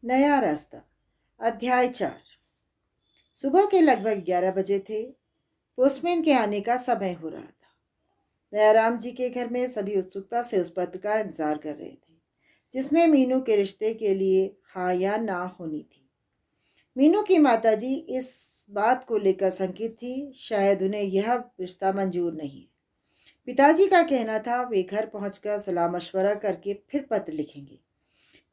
नया रास्ता। अध्याय 4। सुबह के लगभग 11 बजे थे। पोस्टमैन के आने का समय हो रहा था। दयाराम जी के घर में सभी उत्सुकता से उस पत्र का इंतजार कर रहे थे जिसमें मीनू के रिश्ते के लिए हाँ या ना होनी थी। मीनू की माताजी इस बात को लेकर शंकित थी, शायद उन्हें यह रिश्ता मंजूर नहीं। पिताजी का कहना था वे घर पहुंचकर सलाह मशवरा करके फिर पत्र लिखेंगे।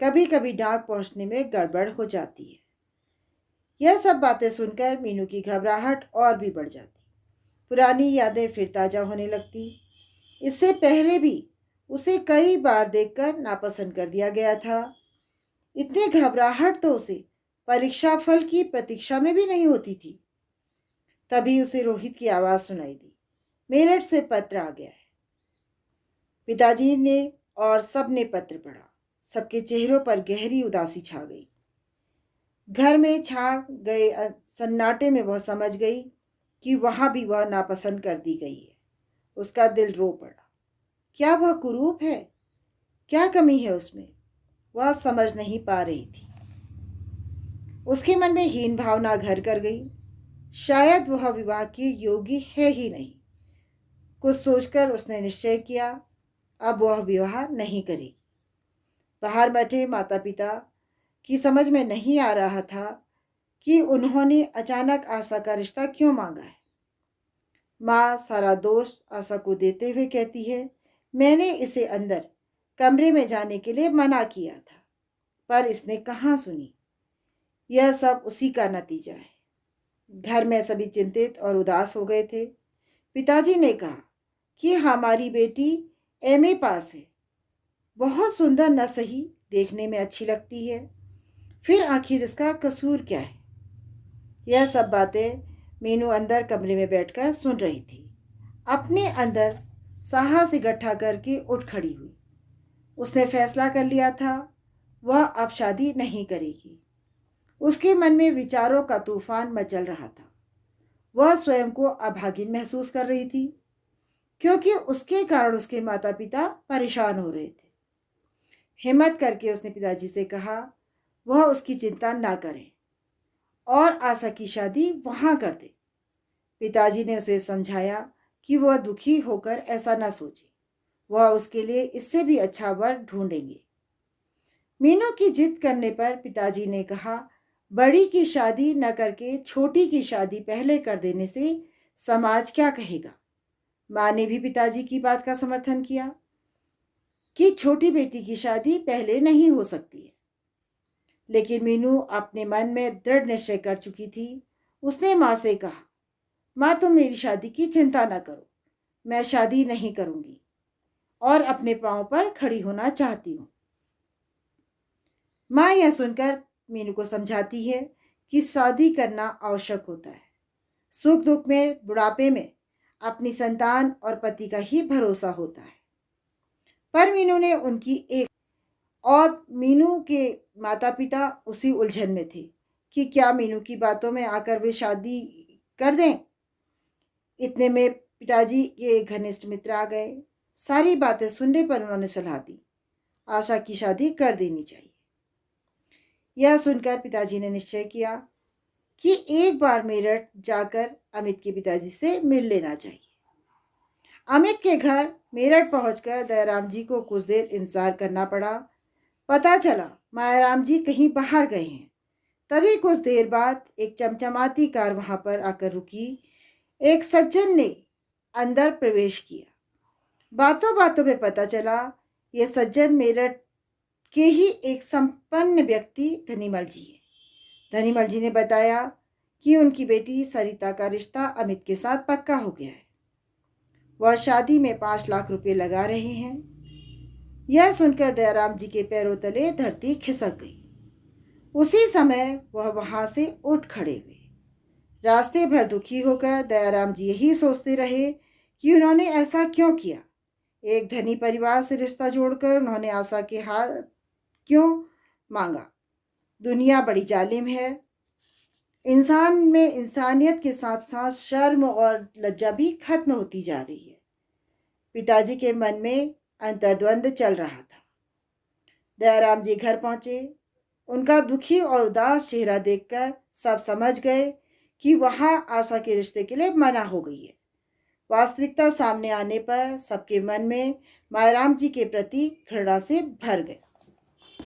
कभी कभी डाक पहुंचने में गड़बड़ हो जाती है। यह सब बातें सुनकर मीनू की घबराहट और भी बढ़ जाती। पुरानी यादें फिर ताजा होने लगती। इससे पहले भी उसे कई बार देखकर नापसंद कर दिया गया था। इतनी घबराहट तो उसे परीक्षा फल की प्रतीक्षा में भी नहीं होती थी। तभी उसे रोहित की आवाज सुनाई दी। मेरठ से पत्र आ गया है। पिताजी ने और सबने पत्र पढ़ा। सबके चेहरों पर गहरी उदासी छा गई। घर में छा गए सन्नाटे में वह समझ गई कि वहां भी वह नापसंद कर दी गई है। उसका दिल रो पड़ा। क्या वह कुरूप है? क्या कमी है उसमें? वह समझ नहीं पा रही थी। उसके मन में हीन भावना घर कर गई। शायद वह विवाह की योगी है ही नहीं। कुछ सोचकर उसने निश्चय किया, अब वह विवाह नहीं करेगी। बाहर बैठे माता पिता की समझ में नहीं आ रहा था कि उन्होंने अचानक आशा का रिश्ता क्यों मांगा है। माँ सारा दोष आशा को देते हुए कहती है, मैंने इसे अंदर कमरे में जाने के लिए मना किया था, पर इसने कहाँ सुनी। यह सब उसी का नतीजा है। घर में सभी चिंतित और उदास हो गए थे। पिताजी ने कहा कि हमारी बेटी एमए पास है, बहुत सुंदर न सही, देखने में अच्छी लगती है, फिर आखिर इसका कसूर क्या है। यह सब बातें मीनू अंदर कमरे में बैठकर सुन रही थी। अपने अंदर साहस इकट्ठा करके उठ खड़ी हुई। उसने फैसला कर लिया था, वह अब शादी नहीं करेगी। उसके मन में विचारों का तूफान मचल रहा था। वह स्वयं को अभागिन महसूस कर रही थी, क्योंकि उसके कारण उसके माता पिता परेशान हो रहे थे। हिम्मत करके उसने पिताजी से कहा वह उसकी चिंता ना करें और आशा की शादी वहां कर दे। पिताजी ने उसे समझाया कि वह दुखी होकर ऐसा ना सोचे, वह उसके लिए इससे भी अच्छा वर ढूंढेंगे। मीनू की जिद करने पर पिताजी ने कहा, बड़ी की शादी न करके छोटी की शादी पहले कर देने से समाज क्या कहेगा। माँ ने भी पिताजी की बात का समर्थन किया कि छोटी बेटी की शादी पहले नहीं हो सकती है। लेकिन मीनू अपने मन में दृढ़ निश्चय कर चुकी थी। उसने माँ से कहा, माँ तुम मेरी शादी की चिंता न करो, मैं शादी नहीं करूंगी और अपने पांव पर खड़ी होना चाहती हूँ। माँ यह सुनकर मीनू को समझाती है कि शादी करना आवश्यक होता है। सुख दुख में, बुढ़ापे में अपनी संतान और पति का ही भरोसा होता है। पर मीनू ने उनकी एक और मीनू के माता पिता उसी उलझन में थे कि क्या मीनू की बातों में आकर वे शादी कर दें। इतने में पिताजी के घनिष्ठ मित्र आ गए। सारी बातें सुनने पर उन्होंने सलाह दी, आशा की शादी कर देनी चाहिए। यह सुनकर पिताजी ने निश्चय किया कि एक बार मेरठ जाकर अमित के पिताजी से मिल लेना चाहिए। अमित के घर मेरठ पहुंचकर दयाराम जी को कुछ देर इंतजार करना पड़ा। पता चला मायाराम जी कहीं बाहर गए हैं। तभी कुछ देर बाद एक चमचमाती कार वहां पर आकर रुकी। एक सज्जन ने अंदर प्रवेश किया। बातों बातों में पता चला यह सज्जन मेरठ के ही एक संपन्न व्यक्ति धनीमल जी है। धनीमल जी ने बताया कि उनकी बेटी सरिता का रिश्ता अमित के साथ पक्का हो गया है। वह शादी में 5 लाख रुपए लगा रहे हैं। यह सुनकर दयाराम जी के पैरों तले धरती खिसक गई। उसी समय वह वहां से उठ खड़े हुए। रास्ते भर दुखी होकर दयाराम जी यही सोचते रहे कि उन्होंने ऐसा क्यों किया। एक धनी परिवार से रिश्ता जोड़कर उन्होंने आशा के हाथ क्यों मांगा। दुनिया बड़ी जालिम है। इंसान में इंसानियत के साथ साथ शर्म और लज्जा भी खत्म होती जा रही है। पिताजी के मन में अंतर्द्वंद चल रहा था। दयाराम जी घर पहुंचे। उनका दुखी और उदास चेहरा देखकर सब समझ गए कि वहां आशा के रिश्ते के लिए मना हो गई है। वास्तविकता सामने आने पर सबके मन में मायाराम जी के प्रति घृणा से भर गया।